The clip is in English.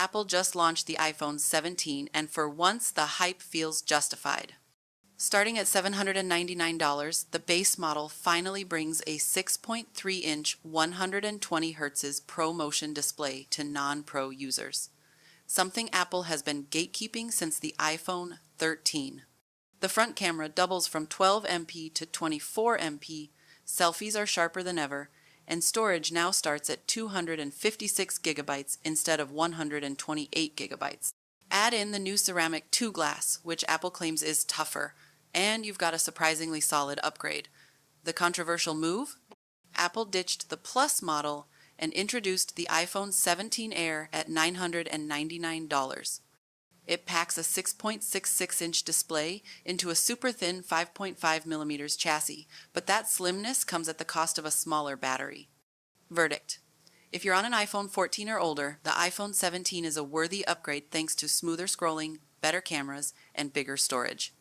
Apple just launched the iPhone 17, and for once the hype feels justified. Starting at $799, the base model finally brings a 6.3-inch 120 Hz ProMotion display to non-pro users, something Apple has been gatekeeping since the iPhone 13. The front camera doubles from 12 MP to 24 MP, selfies are sharper than ever, and storage now starts at 256 gigabytes instead of 128 gigabytes. Add in the new ceramic 2 glass, which Apple claims is tougher, and you've got a surprisingly solid upgrade. The controversial move? Apple ditched the Plus model and introduced the iPhone 17 Air at $999. It packs a 6.66-inch display into a super thin 5.5mm chassis, but that slimness comes at the cost of a smaller battery. Verdict: if you're on an iPhone 14 or older, the iPhone 17 is a worthy upgrade thanks to smoother scrolling, better cameras, and bigger storage.